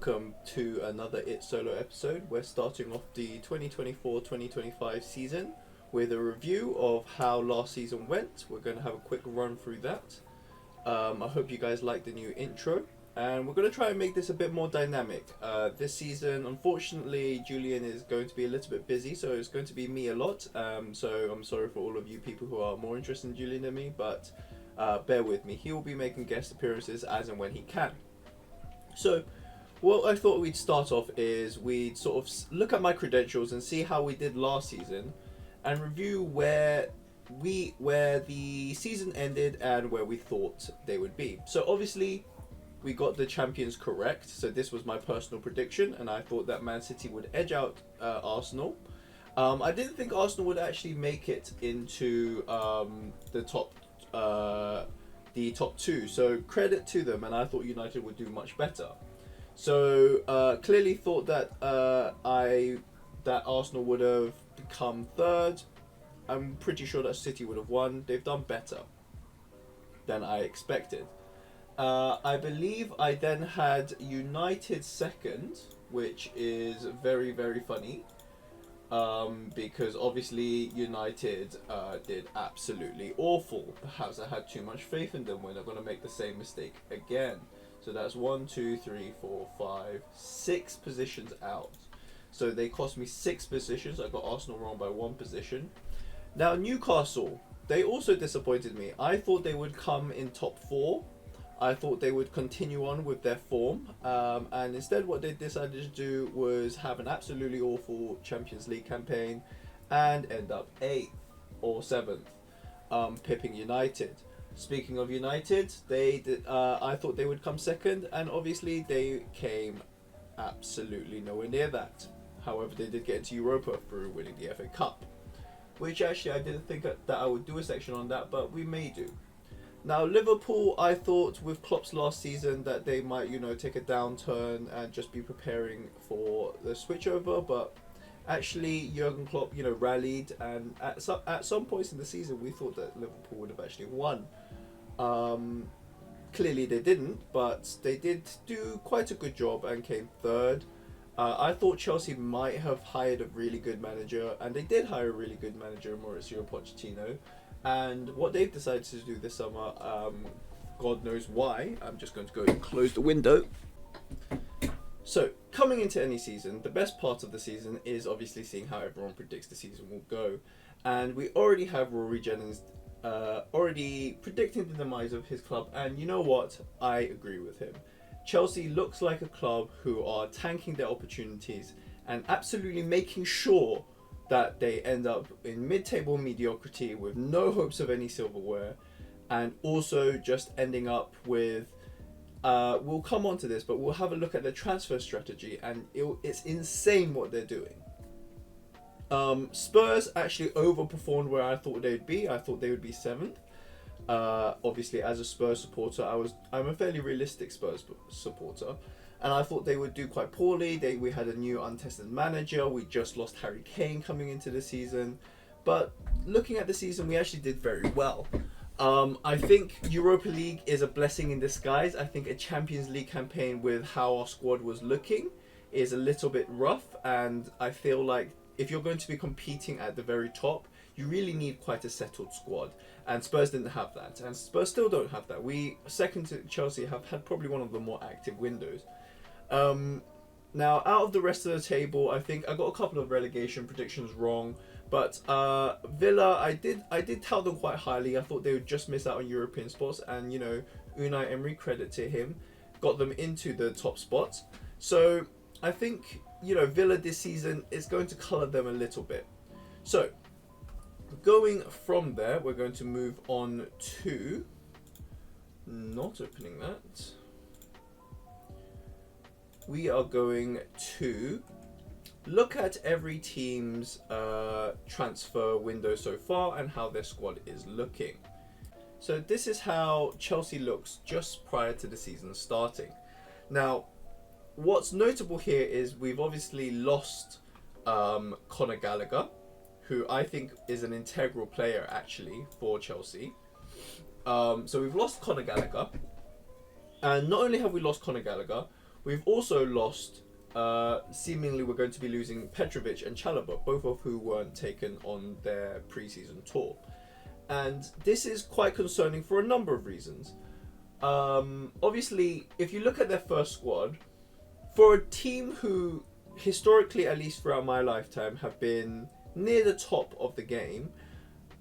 welcome to another ITSOLO episode. We're starting off the 2024-2025 season with a review of how last season went. We're going to have a quick run through that. I hope you guys like the new intro, and we're going to try and make this a bit more dynamic. This season, unfortunately, Julian is going to be a little bit busy, so it's going to be me a lot. So I'm sorry for all of you people who are more interested in Julian than me, but bear with me. He will be making guest appearances as and when he can. So what I thought we'd start off is we'd sort of look at my credentials and see how we did last season and review where the season ended and where we thought they would be. So obviously we got the champions correct, so this was my personal prediction, and I thought that Man City would edge out Arsenal. I didn't think Arsenal would actually make it into the top two, so credit to them, and I thought United would do much better. So clearly thought that that Arsenal would have become third. I'm pretty sure that City would have won. They've done better than I expected. I believe I then had United second, which is very, very funny. Because obviously United did absolutely awful. Perhaps I had too much faith in them. We're not going to make the same mistake again. So that's 1, 2, 3, 4, 5, 6 positions out. So they cost me 6 positions. I got Arsenal wrong by 1 position. Now Newcastle, they also disappointed me. I thought they would come in top 4. I thought they would continue on with their form, and instead what they decided to do was have an absolutely awful Champions League campaign and end up 8th or 7th, pipping United. Speaking of United, I thought they would come second, and obviously they came absolutely nowhere near that. However, they did get into Europa through winning the FA Cup, which actually I didn't think that I would do a section on that, but we may do. Now Liverpool, I thought with Klopp's last season that they might, take a downturn and just be preparing for the switchover, but actually Jurgen Klopp, rallied, and at some points in the season we thought that Liverpool would have actually won. Clearly they didn't, but they did do quite a good job and came third. I thought Chelsea might have hired a really good manager, and they did hire a really good manager, Mauricio Pochettino. And what they've decided to do this summer, God knows why. I'm just going to go and close the window. So, coming into any season, the best part of the season is obviously seeing how everyone predicts the season will go. And we already have Rory Jennings already predicting the demise of his club. And you know what? I agree with him. Chelsea looks like a club who are tanking their opportunities and absolutely making sure that they end up in mid-table mediocrity with no hopes of any silverware, and also just ending up with, we'll come on to this, but we'll have a look at their transfer strategy, and it's insane what they're doing. Spurs actually overperformed where I thought they'd be. I thought they would be 7th. Obviously, as a Spurs supporter, I'm a fairly realistic Spurs supporter. And I thought they would do quite poorly. We had a new untested manager. We just lost Harry Kane coming into the season. But looking at the season, we actually did very well. I think Europa League is a blessing in disguise. I think a Champions League campaign with how our squad was looking is a little bit rough. And I feel like if you're going to be competing at the very top, you really need quite a settled squad. And Spurs didn't have that. And Spurs still don't have that. We, second to Chelsea, have had probably one of the more active windows. Now, out of the rest of the table, I think I got a couple of relegation predictions wrong, but Villa, I did tell them quite highly. I thought they would just miss out on European spots, and Unai Emery, credit to him, got them into the top spots. So I think Villa this season is going to colour them a little bit. So going from there, we're going to move on to not opening that. We are going to look at every team's transfer window so far and how their squad is looking. So this is how Chelsea looks just prior to the season starting. Now, what's notable here is we've obviously lost Conor Gallagher, who I think is an integral player actually for Chelsea. So we've lost Conor Gallagher. And not only have we lost Conor Gallagher, We've also lost, seemingly we're going to be losing Petrovic and Chalobah, both of who weren't taken on their pre-season tour. And this is quite concerning for a number of reasons. Obviously, if you look at their first squad, for a team who historically, at least throughout my lifetime, have been near the top of the game,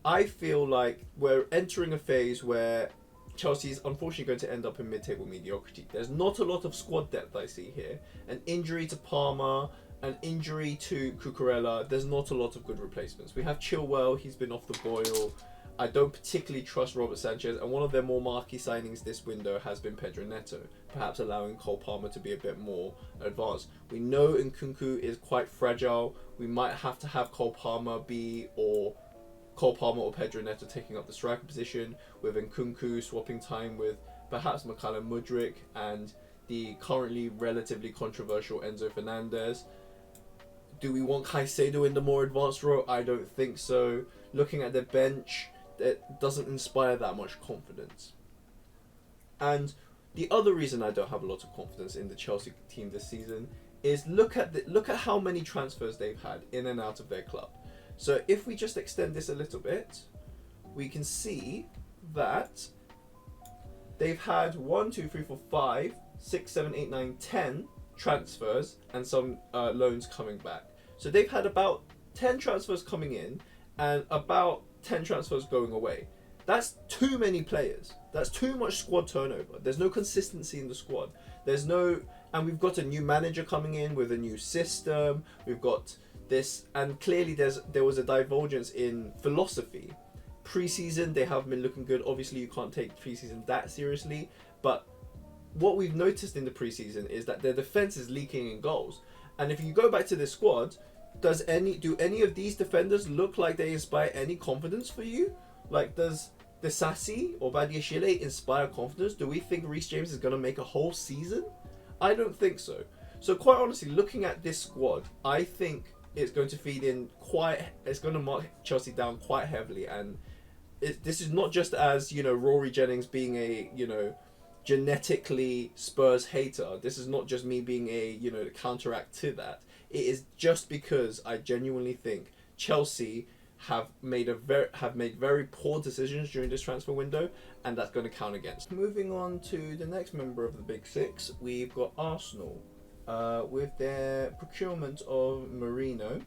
I feel like we're entering a phase where Chelsea's unfortunately going to end up in mid-table mediocrity. There's not a lot of squad depth I see here. An injury to Palmer, an injury to Cucurella, there's not a lot of good replacements. We have Chilwell, he's been off the boil. I don't particularly trust Robert Sanchez, and one of their more marquee signings this window has been Pedro Neto, perhaps allowing Cole Palmer to be a bit more advanced. We know Nkunku is quite fragile. We might have to have Cole Palmer or Pedro Neto taking up the striker position, with Nkunku swapping time with perhaps Mikhailo Mudryk and the currently relatively controversial Enzo Fernandez. Do we want Caicedo in the more advanced role? I don't think so. Looking at the bench, it doesn't inspire that much confidence. And the other reason I don't have a lot of confidence in the Chelsea team this season is look at how many transfers they've had in and out of their club. So if we just extend this a little bit, we can see that they've had 1, 2, 3, 4, 5, 6, 7, 8, 9, 10 transfers and some loans coming back. So they've had about 10 transfers coming in and about 10 transfers going away. That's too many players. That's too much squad turnover. There's no consistency in the squad. And we've got a new manager coming in with a new system. We've got this, and clearly there was a divergence in philosophy. Pre-season, they have been looking good. Obviously, you can't take pre-season that seriously, but what we've noticed in the pre-season is that their defense is leaking in goals. And if you go back to this squad, do any of these defenders look like they inspire any confidence for you? Like, does the Sassi or Badiashile inspire confidence? Do we think Reece James is going to make a whole season? I don't think so. So quite honestly, looking at this squad, I think it's going to it's going to mark Chelsea down quite heavily. And this is not just as, Rory Jennings being a, genetically Spurs hater. This is not just me being a, counteract to that. It is just because I genuinely think Chelsea have made very poor decisions during this transfer window, and that's going to count against. Moving on to the next member of the Big Six, we've got Arsenal with their procurement of Marino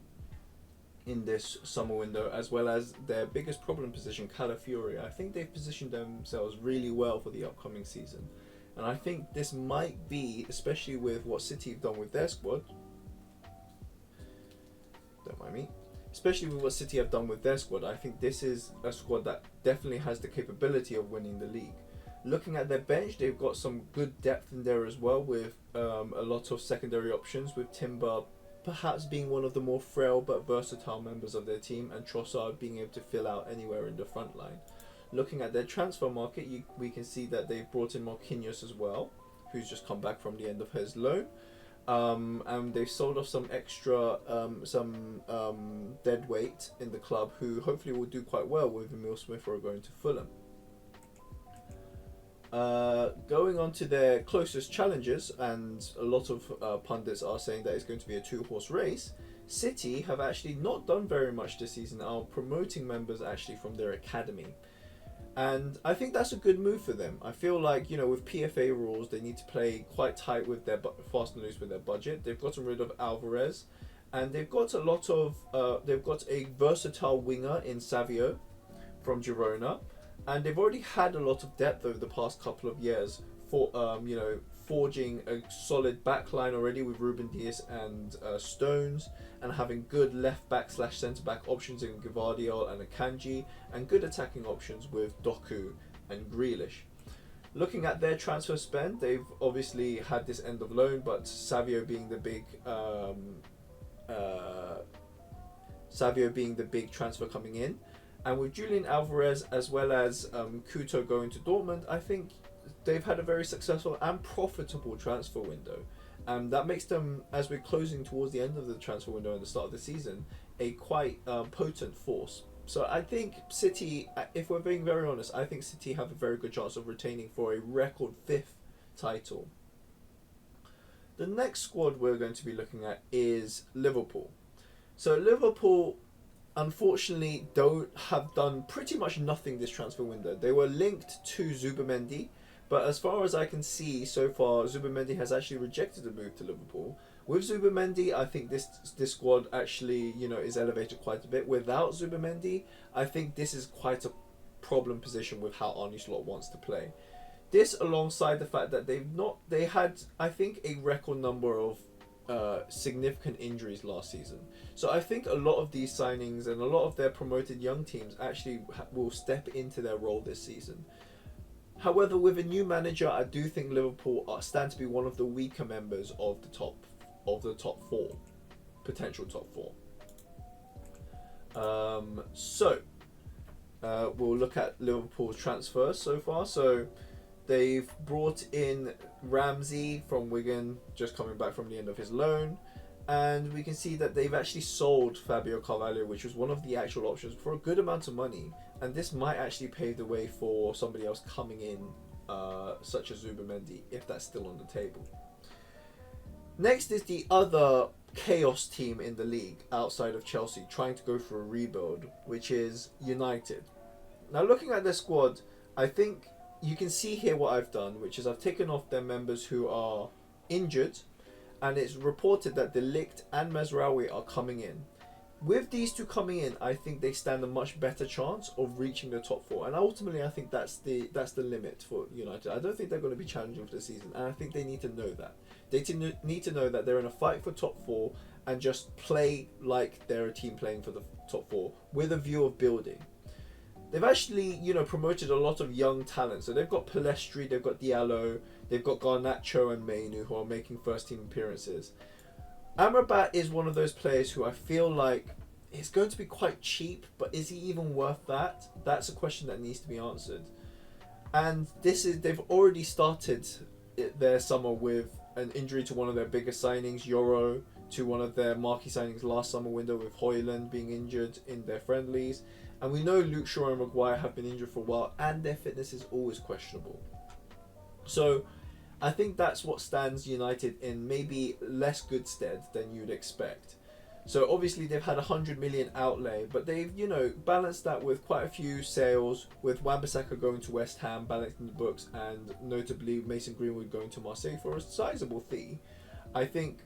in this summer window, as well as their biggest problem position, Calafiori. I think they've positioned themselves really well for the upcoming season, and I think this might be, especially with what City have done with their squad. Don't mind me. Especially with what City have done with their squad, I think this is a squad that definitely has the capability of winning the league. Looking at their bench, they've got some good depth in there as well, with a lot of secondary options, with Timber perhaps being one of the more frail but versatile members of their team, and Trossard being able to fill out anywhere in the front line. Looking at their transfer market, we can see that they've brought in Marquinhos as well, who's just come back from the end of his loan. And they've sold off some extra, dead weight in the club, who hopefully will do quite well with Emile Smith-Rowe going to Fulham. Going on to their closest challengers, and a lot of pundits are saying that it's going to be a two-horse race. City have actually not done very much this season, are promoting members actually from their academy. And I think that's a good move for them. I feel like, with PFA rules, they need to play quite tight with their fast and loose with their budget. They've gotten rid of Alvarez, and they've got a versatile winger in Savio from Girona, and they've already had a lot of depth over the past couple of years for forging a solid backline already with Ruben Dias and Stones, and having good left back / centre back options in Gvardiol and Akanji, and good attacking options with Doku and Grealish. Looking at their transfer spend, they've obviously had this end of loan, but Savio being the big transfer coming in, and with Julian Alvarez as well as Couto going to Dortmund, I think they've had a very successful and profitable transfer window. And that makes them, as we're closing towards the end of the transfer window and the start of the season, a quite potent force. So I think City, if we're being very honest, I think City have a very good chance of retaining for a record 5th title. The next squad we're going to be looking at is Liverpool. So Liverpool, unfortunately, have done pretty much nothing this transfer window. They were linked to Zubimendi, but as far as I can see so far, Zubimendi has actually rejected a move to Liverpool. With Zubimendi, I think this squad actually, is elevated quite a bit. Without Zubimendi, I think this is quite a problem position with how Arne Slot wants to play. This, alongside the fact that they had, I think, a record number of significant injuries last season. So I think a lot of these signings and a lot of their promoted young teams actually will step into their role this season. However, with a new manager, I do think Liverpool stand to be one of the weaker members of the top four, potential top four. We'll look at Liverpool's transfers so far. So they've brought in Ramsey from Wigan, just coming back from the end of his loan. And we can see that they've actually sold Fabio Carvalho, which was one of the actual options, for a good amount of money. And this might actually pave the way for somebody else coming in, such as Zubimendi, if that's still on the table. Next is the other chaos team in the league outside of Chelsea, trying to go for a rebuild, which is United. Now, looking at their squad, I think you can see here what I've done, which is I've taken off their members who are injured, and it's reported that De Ligt and Mazraoui are coming in. With these two coming in, I think they stand a much better chance of reaching the top four, and ultimately I think that's the limit for United. I don't think they're going to be challenging for the season, and I think they need to know that. They need to know that they're in a fight for top four and just play like they're a team playing for the top four with a view of building. They've actually, promoted a lot of young talent. So they've got Palestri, they've got Diallo, they've got Garnacho and Mainu, who are making first team appearances. Amrabat is one of those players who I feel like is going to be quite cheap, but is he even worth that? That's a question that needs to be answered. And they've already started their summer with an injury to one of their biggest signings, Yoro, to one of their marquee signings last summer window, with Højlund being injured in their friendlies. And we know Luke Shaw and Maguire have been injured for a while, and their fitness is always questionable. So I think that's what stands United in maybe less good stead than you'd expect. So obviously they've had 100 million outlay, but they've, balanced that with quite a few sales, with Wan-Bissaka going to West Ham, balancing the books, and notably Mason Greenwood going to Marseille for a sizable fee. I think,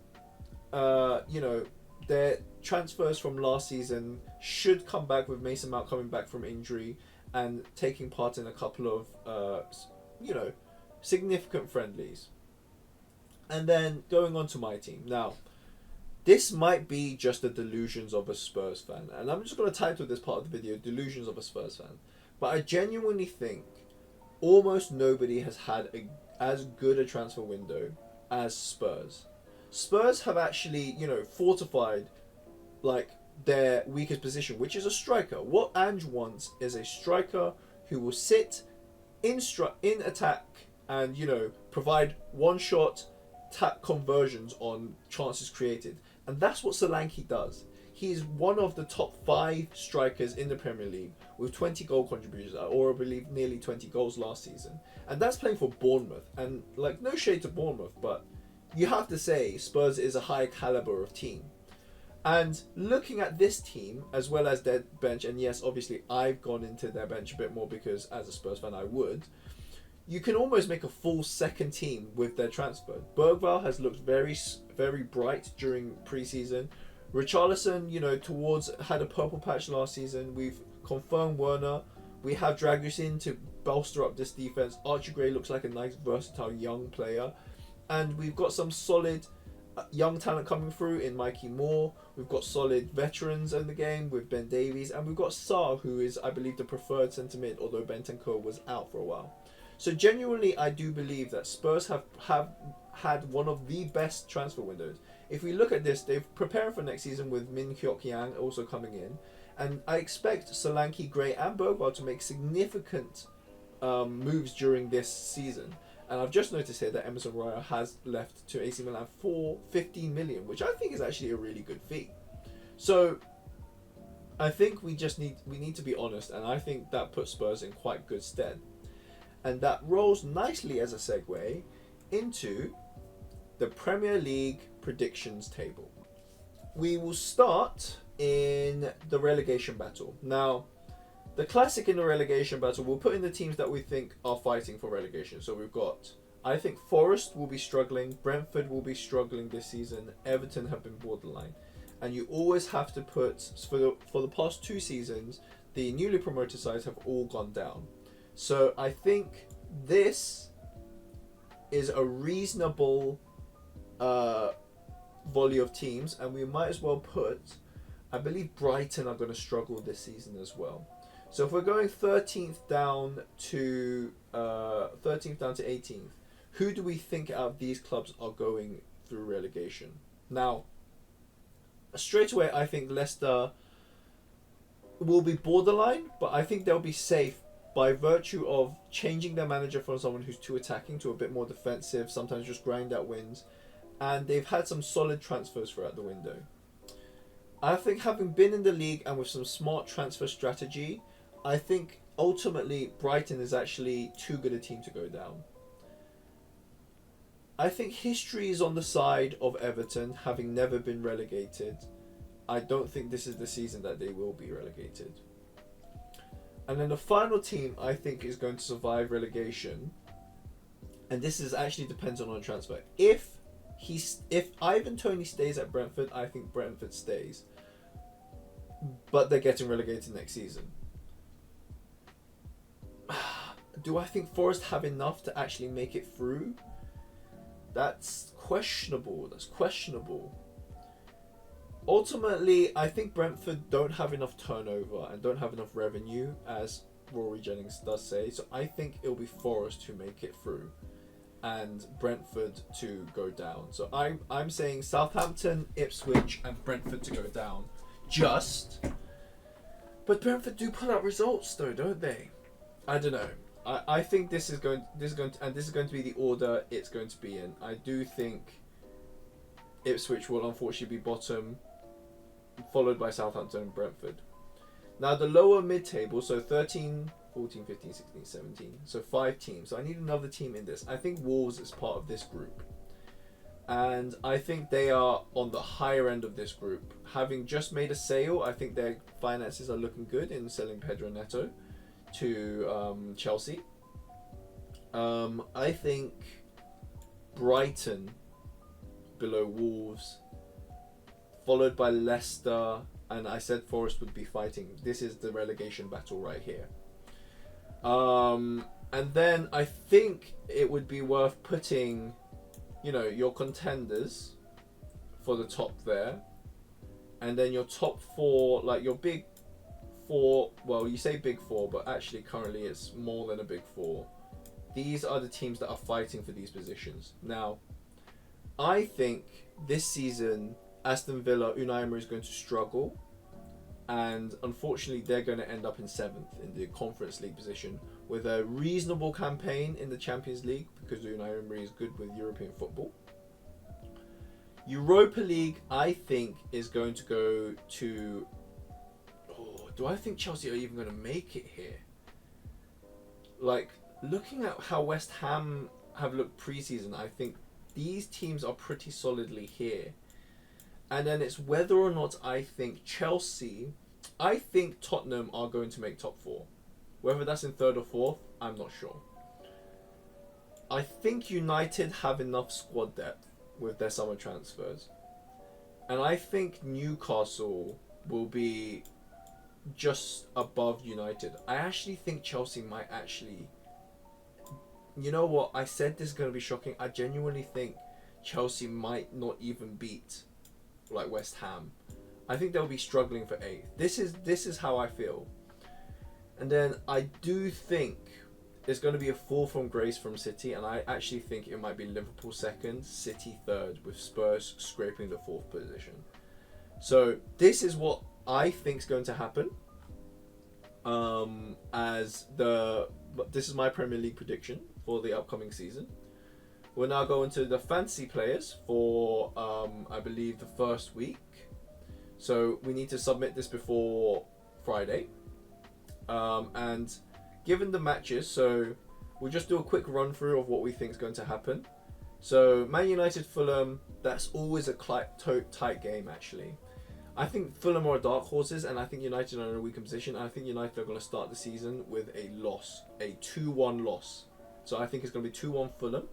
their transfers from last season should come back, with Mason Mount coming back from injury and taking part in a couple of, significant friendlies. And then going on to my team. Now, this might be just the delusions of a Spurs fan, and I'm just going to title this part of the video Delusions of a Spurs Fan. But I genuinely think almost nobody has had as good a transfer window as Spurs. Spurs have actually, fortified their weakest position, which is a striker. What Ange wants is a striker who will sit in attack and, provide one-shot tap conversions on chances created. And that's what Solanke does. He's one of the top 5 strikers in the Premier League with 20 goal contributions, or I believe nearly 20 goals last season. And that's playing for Bournemouth. And no shade to Bournemouth, but you have to say Spurs is a high caliber of team. And looking at this team, as well as their bench, and yes, obviously I've gone into their bench a bit more because as a Spurs fan I would, you can almost make a full second team with their transfer. Bergvall has looked very, very bright during pre-season. Richarlison, had a purple patch last season. We've confirmed Werner. We have Dragusin to bolster up this defense. Archie Gray looks like a nice, versatile young player. And we've got some solid young talent coming through in Mikey Moore. We've got solid veterans in the game with Ben Davies. And we've got Sarr, who is, I believe, the preferred centre-mid, although Bentancur was out for a while. So genuinely, I do believe that Spurs have had one of the best transfer windows. If we look at this, they're preparing for next season with Min Hyuk Yang also coming in. And I expect Solanke, Gray and Bergvall to make significant moves during this season. And I've just noticed here that Emerson Royal has left to AC Milan for 15 million, which I think is actually a really good fee. So I think we need to be honest, and I think that puts Spurs in quite good stead. And that rolls nicely as a segue into the Premier League predictions table. We will start in the relegation battle. Now, the classic in the relegation battle, we'll put in the teams that we think are fighting for relegation. So we've got, I think Forest will be struggling, Brentford will be struggling this season, Everton have been borderline. And you always have to put, for the past 2 seasons, the newly promoted sides have all gone down. So I think this is a reasonable volley of teams, and we might as well put, I believe Brighton are going to struggle this season as well. So if we're going 13th down to 18th, who do we think out of these clubs are going through relegation? Now, straight away, I think Leicester will be borderline, but I think they'll be safe by virtue of changing their manager from someone who's too attacking to a bit more defensive, sometimes just grind out wins. And they've had some solid transfers throughout the window. I think having been in the league and with some smart transfer strategy, I think ultimately Brighton is actually too good a team to go down. I think history is on the side of Everton, having never been relegated. I don't think this is the season that they will be relegated. And then the final team I think is going to survive relegation, and this is actually depends on transfer. If Ivan Toney stays at Brentford, I think Brentford stays. But they're getting relegated next season. Do I think Forest have enough to actually make it through? That's questionable. Ultimately, I think Brentford don't have enough turnover and don't have enough revenue, as Rory Jennings does say. So I think it'll be Forest who make it through and Brentford to go down. So I'm saying Southampton, Ipswich and Brentford to go down. But Brentford do pull out results though, don't they? I don't know. I think this is going to be the order it's going to be in. I do think Ipswich will unfortunately be bottom, followed by Southampton and Brentford. Now the lower mid-table, so 13, 14, 15, 16, 17, so 5 teams. So I need another team in this. I think Wolves is part of this group. And I think they are on the higher end of this group. Having just made a sale, I think their finances are looking good in selling Pedro Neto to Chelsea. I think Brighton below Wolves, followed by Leicester, and I said Forest would be fighting. This is the relegation battle right here. And then I think it would be worth putting, your contenders for the top there, and then your top 4, like your big 4. Well, you say big 4, but actually currently it's more than a big 4. These are the teams that are fighting for these positions. Now, I think this season Aston Villa, Unai Emery is going to struggle, and unfortunately they're going to end up in 7th in the Conference League position with a reasonable campaign in the Champions League because Unai Emery is good with European football. Europa League, I think, is going to go to... do I think Chelsea are even going to make it here? Like, looking at how West Ham have looked pre-season, I think these teams are pretty solidly here. And then it's whether or not I think Tottenham are going to make top 4. Whether that's in 3rd or 4th, I'm not sure. I think United have enough squad depth with their summer transfers. And I think Newcastle will be just above United. I actually think Chelsea might actually... You know what? I said this is going to be shocking. I genuinely think Chelsea might not even beat like West Ham. I think they'll be struggling for 8th. This is how I feel. And then I do think there's going to be a fall from grace from City, and I actually think it might be Liverpool 2nd, City 3rd, with Spurs scraping the 4th position. So this is what I think is going to happen. This is my Premier League prediction for the upcoming season. We'll now go into the fantasy players for I believe the first week. So we need to submit this before Friday. And given the matches, so we'll just do a quick run through of what we think is going to happen. So Man United Fulham, that's always a tight game actually. I think Fulham are dark horses, and I think United are in a weaker position. I think United are going to start the season with a loss, a 2-1 loss. So I think it's going to be 2-1 Fulham.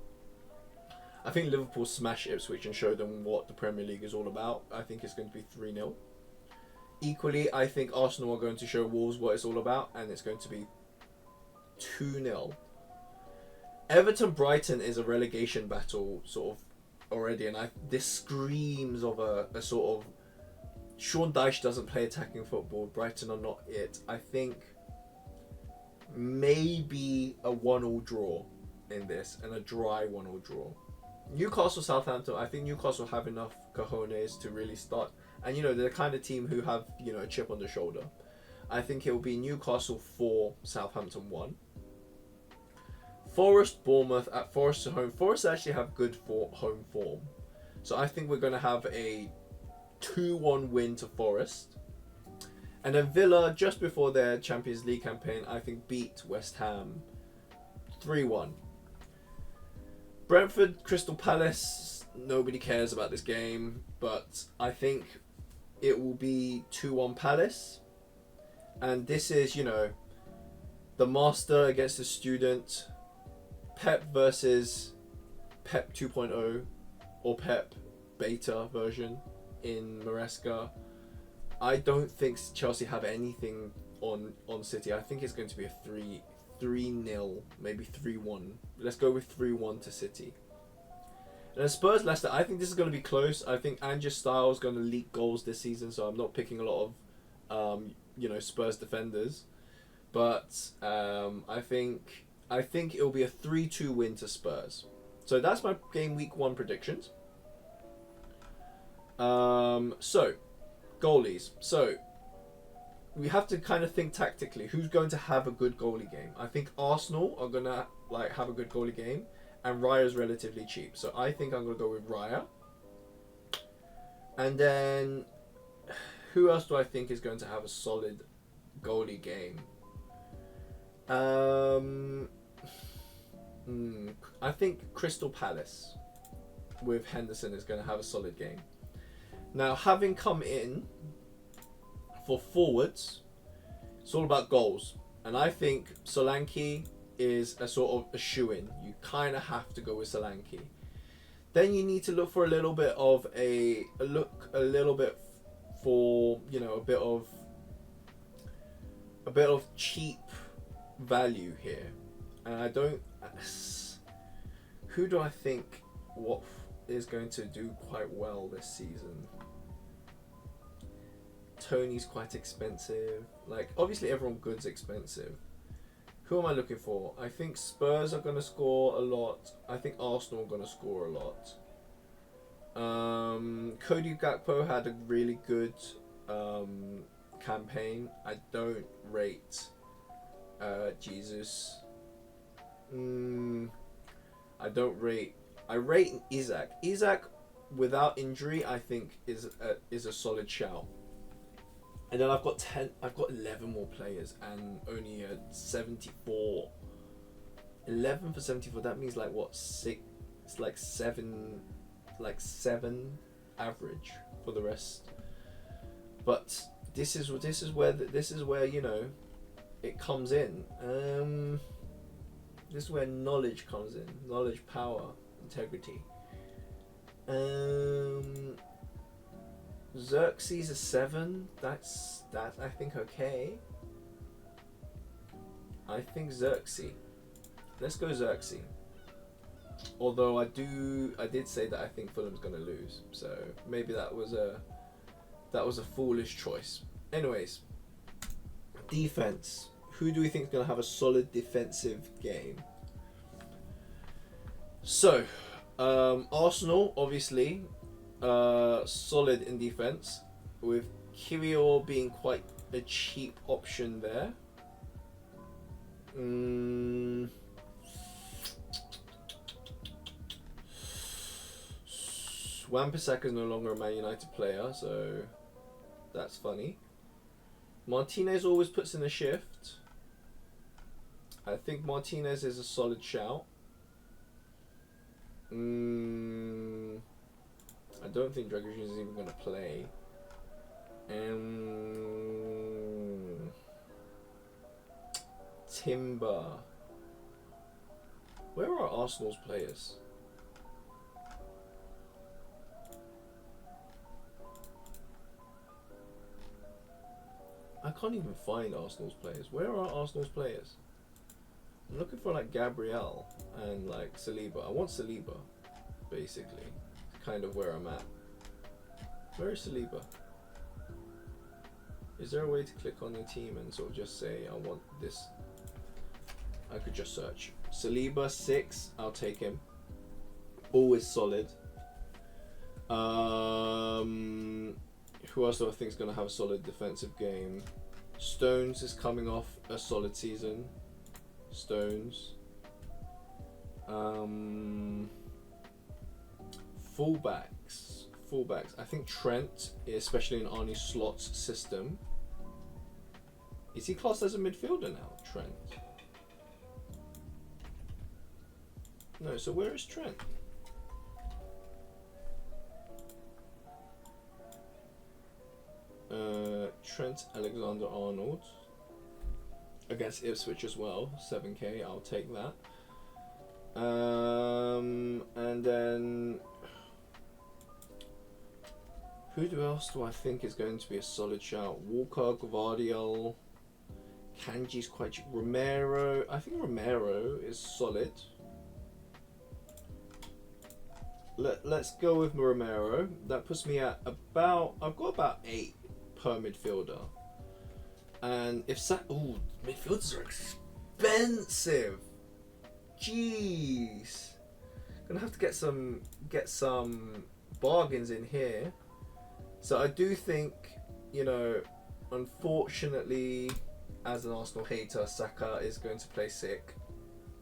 I think Liverpool smash Ipswich and show them what the Premier League is all about. I think it's going to be 3-0. Equally, I think Arsenal are going to show Wolves what it's all about, and it's going to be 2-0. Everton-Brighton is a relegation battle sort of already, and this screams of a sort of Sean Dyche doesn't play attacking football. Brighton are not it. I think maybe a 1-1 draw in this, and a dry 1-1 draw. Newcastle, Southampton. I think Newcastle have enough cojones to really start, and they're the kind of team who have a chip on the shoulder. I think it will be Newcastle 4, Southampton 1. Forest, Bournemouth at Forest at home. Forest actually have good home form, so I think we're going to have a 2-1 win to Forest. And then Villa, just before their Champions League campaign, I think beat West Ham 3-1. Brentford, Crystal Palace, nobody cares about this game, but I think it will be 2-1 Palace. And this is, the master against the student, Pep versus Pep 2.0 or Pep beta version in Maresca. I don't think Chelsea have anything on City. I think it's going to be a 3-0, maybe 3-1. Let's go with 3-1 to City. And then Spurs Leicester, I think this is going to be close. I think Andrew Styles is going to leak goals this season, so I'm not picking a lot of Spurs defenders. But I think it will be a 3-2 win to Spurs. So that's my game week 1 predictions. So goalies. So we have to kind of think tactically. Who's going to have a good goalie game? I think Arsenal are gonna have a good goalie game, and Raya's relatively cheap. So I think I'm gonna go with Raya. And then who else do I think is going to have a solid goalie game? I think Crystal Palace with Henderson is going to have a solid game. Now, having come in for forwards, it's all about goals. And I think Solanke is a sort of a shoe-in. You kind of have to go with Solanke. Then you need to look for a little bit of a bit of cheap value here. And I don't... Who do I think what is going to do quite well this season? Tony's quite expensive. Obviously everyone good's expensive. Who am I looking for? I think Spurs are going to score a lot. I think Arsenal are going to score a lot. Cody Gakpo had a really good campaign. I don't rate Jesus. I rate Isak. Isak without injury, I think is a solid shout. And then I've got 11 more players and only a 74. 11 for 74. That means 6? It's 7 average for the rest. But this is where it comes in. This is where knowledge comes in. Knowledge, power, integrity. Xerxes a 7. That's I think okay. I think Xerxes. Let's go Xerxes. Although I did say that I think Fulham's gonna lose, so maybe that was a foolish choice. Anyways, defense. Who do we think is gonna have a solid defensive game? So, Arsenal obviously. Solid in defense, with Kirill being quite a cheap option there. Wan-Bissaka is no longer a Man United player, so that's funny. Martinez always puts in a shift. I think Martinez is a solid shout. I don't think Dragic is even going to play. Timber. Where are Arsenal's players? I can't even find Arsenal's players. Where are Arsenal's players? I'm looking for like Gabriel and like Saliba. I want Saliba, basically. Kind of where I'm at. Where is Saliba? Is there a way to click on the team and sort of just say I want this? I could just search. Saliba 6, I'll take him. Always solid. Who else do I think is going to have a solid defensive game? Stones is coming off a solid season. Stones. Fullbacks. I think Trent, especially in Arne Slot's system. Is he classed as a midfielder now, Trent? No, so where is Trent? Trent Alexander-Arnold against Ipswich as well, 7k, I'll take that. And then who else do I think is going to be a solid shout? Walker, Gvardiol, Kanji's quite cheap. Romero, I think Romero is solid. Let's go with Romero. That puts me at about, I've got about 8 per midfielder. And if midfielders are expensive. Jeez. Gonna have to get some bargains in here. So I do think, unfortunately, as an Arsenal hater, Saka is going to play sick.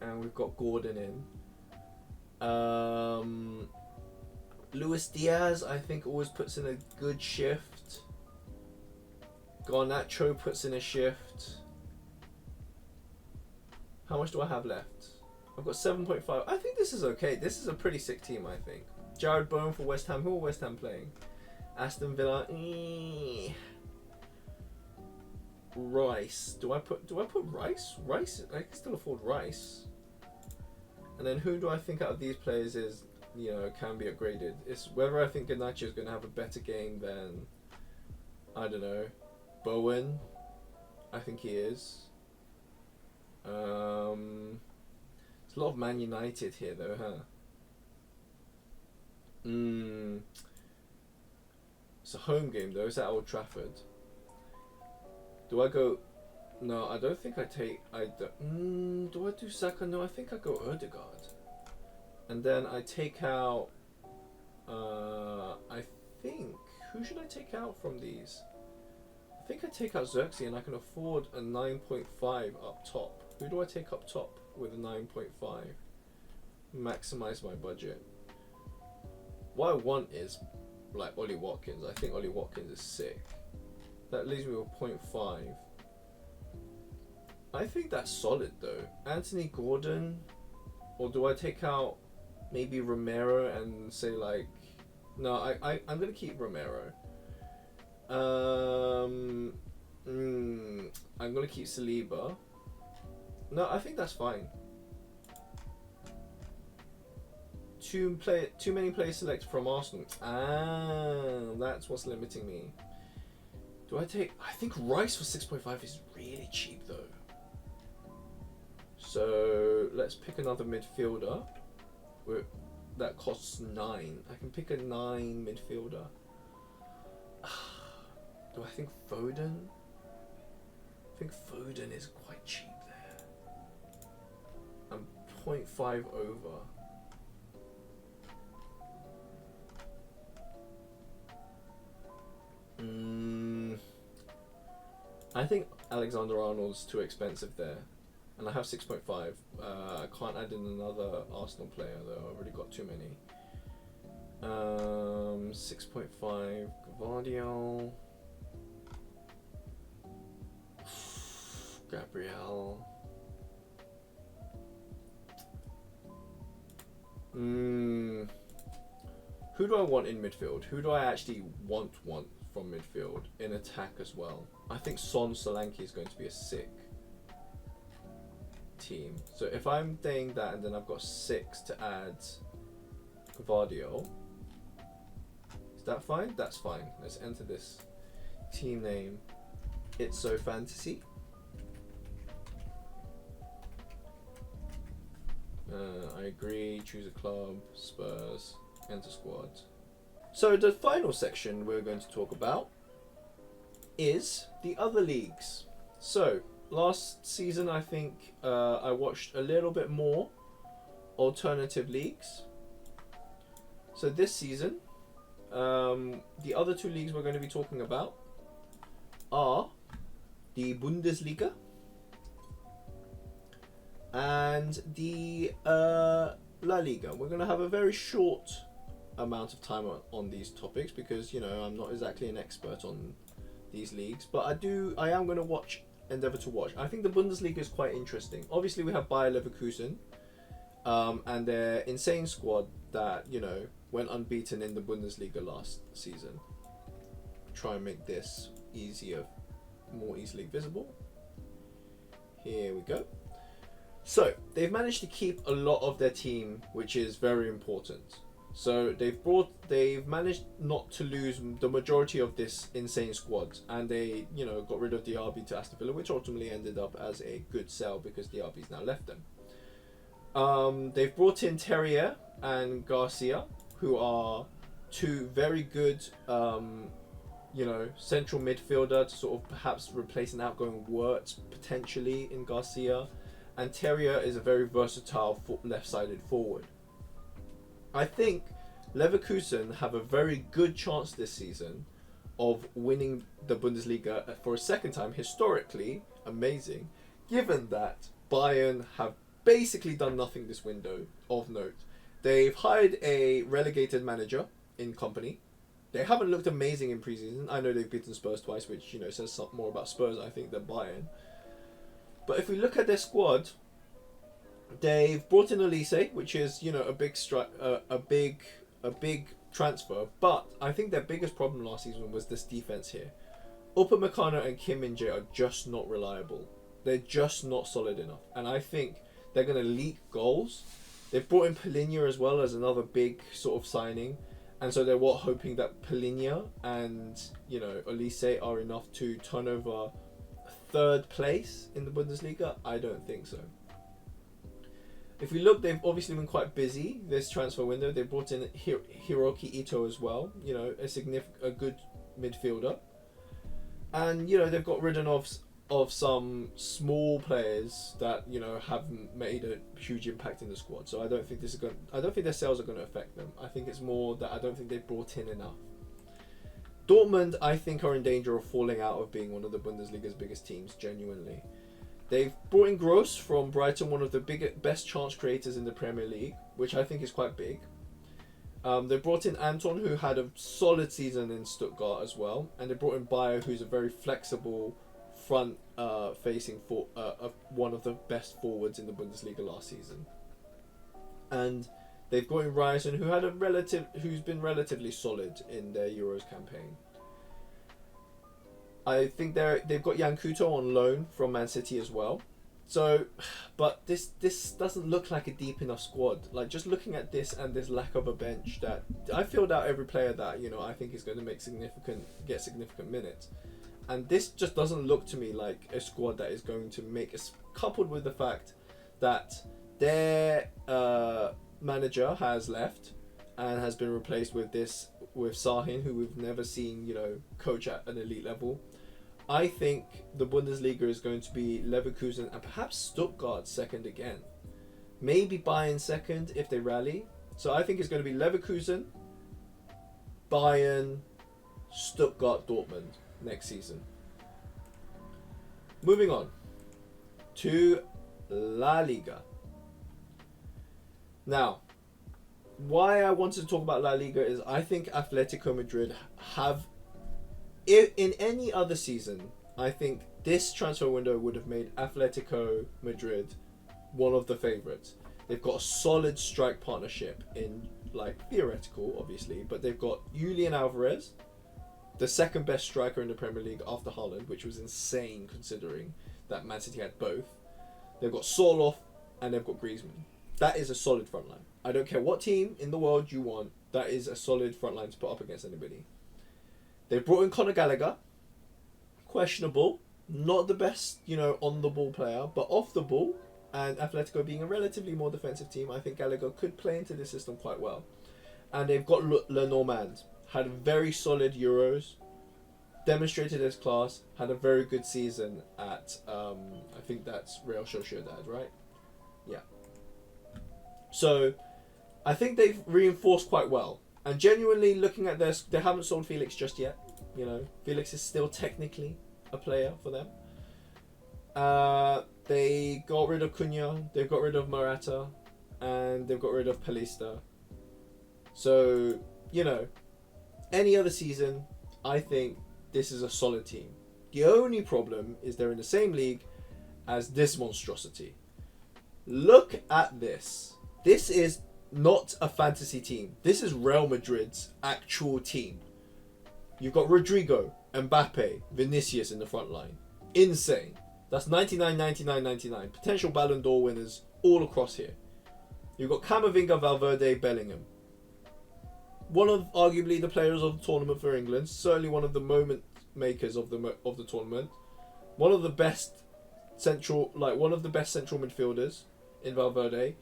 And we've got Gordon in. Luis Diaz, I think, always puts in a good shift. Garnacho puts in a shift. How much do I have left? I've got 7.5. I think this is okay. This is a pretty sick team, I think. Jared Bowen for West Ham. Who are West Ham playing? Aston Villa. Rice. Do I put Rice? Rice? I can still afford Rice. And then who do I think out of these players is, can be upgraded? It's whether I think Garnacho is going to have a better game than, I don't know, Bowen. I think he is. There's a lot of Man United here though, huh? It's a home game though. It's at Old Trafford. Do I go? No, I don't think I take. Do I do Saka? No, I think I go Odegaard. And then I take out. I think who should I take out from these? I think I take out Xerxes and I can afford a 9.5 up top. Who do I take up top with a 9.5? Maximize my budget. What I want is like Ollie Watkins. I think Ollie Watkins is sick. That leaves me with 0.5. I think that's solid though. Anthony Gordon, or do I take out maybe Romero and say like, no, I'm gonna keep Romero. I'm gonna keep Saliba. No, I think that's fine. Too many players selected from Arsenal. That's what's limiting me. Do I take? I think Rice for 6.5 is really cheap though. So let's pick another midfielder. That costs 9. I can pick a 9 midfielder. Do I think Foden? I think Foden is quite cheap there. I'm 0.5 over. I think Alexander-Arnold's too expensive there. And I have 6.5. I can't add in another Arsenal player though. I've already got too many. 6.5. Gvardiol. Gabriel. Who do I want in midfield? Who do I actually want from midfield in attack as well? I think Son Solanke is going to be a sick team. So if I'm saying that, and then I've got 6 to add Vardio, is that fine? That's fine. Let's enter this team name. It's so fantasy. I agree. Choose a club. Spurs. Enter squad. So the final section we're going to talk about is the other leagues. So last season, I think I watched a little bit more alternative leagues. So this season, the other 2 leagues we're going to be talking about are the Bundesliga and the La Liga. We're going to have a very short amount of time on these topics because, you know, I'm not exactly an expert on these leagues, but I am going to endeavour to watch. I think the Bundesliga is quite interesting. Obviously, we have Bayer Leverkusen and their insane squad that, you know, went unbeaten in the Bundesliga last season. Try and make this more easily visible. Here we go. So they've managed to keep a lot of their team, which is very important. So they've managed not to lose the majority of this insane squad, and they, you know, got rid of Diaby to Aston Villa, which ultimately ended up as a good sell because Diaby's now left them. They've brought in Terrier and Garcia, who are 2 very good, you know, central midfielder to sort of perhaps replace an outgoing Wirtz potentially in Garcia. And Terrier is a very versatile left-sided forward. I think Leverkusen have a very good chance this season of winning the Bundesliga for a second time, historically amazing, given that Bayern have basically done nothing this window of note. They've hired a relegated manager in Company. They haven't looked amazing in preseason. I know they've beaten Spurs twice, which, you know, says something more about Spurs, I think, than Bayern. But if we look at their squad, they've brought in Elise, which is, you know, a big transfer. But I think their biggest problem last season was this defense here. Upamecano and Kim Min-jae are just not reliable. They're just not solid enough, and I think they're going to leak goals. They've brought in Polinia as well as another big sort of signing, and so they're hoping that Polinia and, you know, Elise are enough to turn over 3rd place in the Bundesliga. I don't think so. If we look, they've obviously been quite busy this transfer window. They brought in Hiroki Ito as well, you know, a good midfielder, and, you know, they've got rid of some small players that, you know, haven't made a huge impact in the squad. So I don't think their sales are going to affect them. I think it's more that I don't think they've brought in enough. Dortmund, I think, are in danger of falling out of being one of the Bundesliga's biggest teams, genuinely. They've brought in Gross from Brighton, one of the best chance creators in the Premier League, which I think is quite big. They brought in Anton, who had a solid season in Stuttgart as well. And they brought in Bayer, who's a very flexible front-facing one of the best forwards in the Bundesliga last season. And they've got in Ryerson, who's been relatively solid in their Euros campaign. I think they've got Jan Couto on loan from Man City as well. So, but this doesn't look like a deep enough squad. Like, just looking at this and this lack of a bench, that I filled out every player that, you know, I think is going to get significant minutes. And this just doesn't look to me like a squad that is going to make us, coupled with the fact that their manager has left and has been replaced with Sahin, who we've never seen, you know, coach at an elite level. I think the Bundesliga is going to be Leverkusen and perhaps Stuttgart second again. Maybe Bayern second if they rally. So I think it's going to be Leverkusen, Bayern, Stuttgart, Dortmund next season. Moving on to La Liga. Now, why I wanted to talk about La Liga is I think Atletico Madrid have, in any other season, I think this transfer window would have made Atletico Madrid one of the favourites. They've got a solid strike partnership in like theoretical, obviously, but they've got Julian Alvarez, the second best striker in the Premier League after Haaland, which was insane considering that Man City had both. They've got Soloff and they've got Griezmann. That is a solid front line. I don't care what team in the world you want, that is a solid front line to put up against anybody. They've brought in Conor Gallagher. Questionable. Not the best, on the ball player, but off the ball, and Atletico being a relatively more defensive team, I think Gallagher could play into the system quite well. And they've got Lenormand. Had very solid Euros. Demonstrated his class. Had a very good season at, I think that's Real Sociedad, right? Yeah. So, I think they've reinforced quite well. And genuinely looking at this, they haven't sold Felix just yet. Felix is still technically a player for them. They got rid of Cunha, they've got rid of Morata, and they've got rid of Palista. So, any other season, I think this is a solid team. The only problem is they're in the same league as this monstrosity. Look at this. This is not a fantasy team. This is Real Madrid's actual team. You've got Rodrigo, Mbappe, Vinicius in the front line. Insane. That's 99, 99, 99. Potential Ballon d'Or winners all across here. You've got Camavinga, Valverde, Bellingham. One of arguably the players of the tournament for England. Certainly one of the moment makers of the tournament. One of the best central midfielders in Valverde.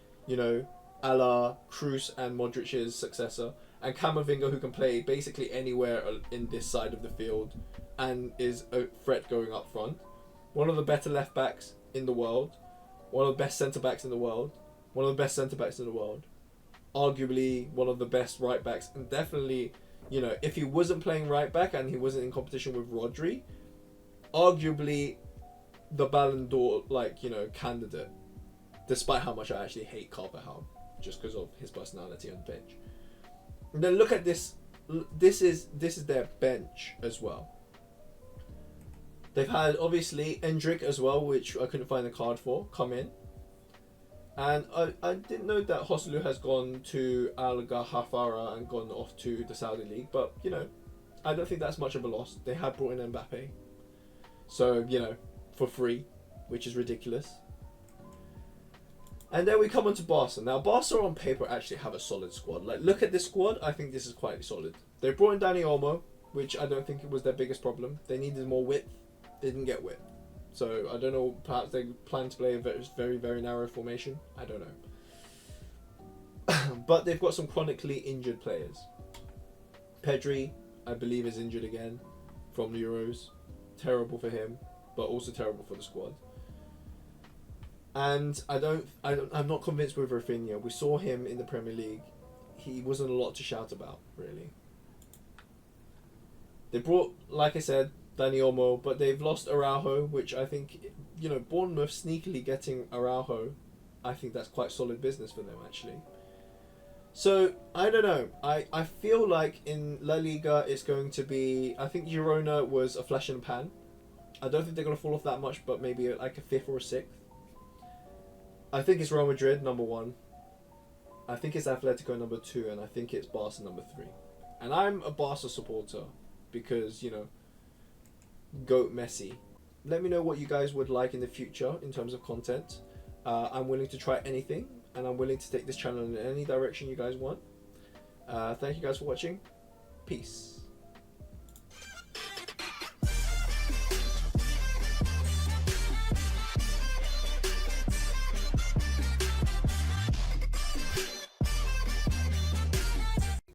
A la Kroos and Modric's successor. And Camavinga, who can play basically anywhere in this side of the field and is a threat going up front. One of the better left backs in the world. One of the best centre backs in the world. One of the best centre backs in the world. Arguably one of the best right backs. And definitely, if he wasn't playing right back and he wasn't in competition with Rodri, arguably the Ballon d'Or, candidate. Despite how much I actually hate Carvajal, just because of his personality on the bench. And then look at this. This is their bench as well. They've had obviously Endrick as well, which I couldn't find a card for, come in. And I didn't know that Joselu has gone to Al Ghafara and gone off to the Saudi League, but I don't think that's much of a loss. They have brought in Mbappe, so for free, which is ridiculous. And then we come on to Barca. Now, Barca on paper actually have a solid squad. Look at this squad. I think this is quite solid. They brought in Dani Olmo, which I don't think it was their biggest problem. They needed more width. They didn't get width. So, I don't know. Perhaps they plan to play a very, very narrow formation. I don't know. But they've got some chronically injured players. Pedri, I believe, is injured again from the Euros. Terrible for him, but also terrible for the squad. And I'm not convinced with Rafinha. We saw him in the Premier League. He wasn't a lot to shout about, really. They brought, like I said, Dani Olmo, but they've lost Araujo, which I think, Bournemouth sneakily getting Araujo, I think that's quite solid business for them, actually. So, I don't know. I feel like in La Liga it's going to be, I think Girona was a flash in the pan. I don't think they're going to fall off that much, but maybe like a 5th or a 6th. I think it's Real Madrid, number 1. I think it's Atletico, number 2. And I think it's Barca, number 3. And I'm a Barca supporter because, GOAT Messi. Let me know what you guys would like in the future in terms of content. I'm willing to try anything. And I'm willing to take this channel in any direction you guys want. Thank you guys for watching. Peace.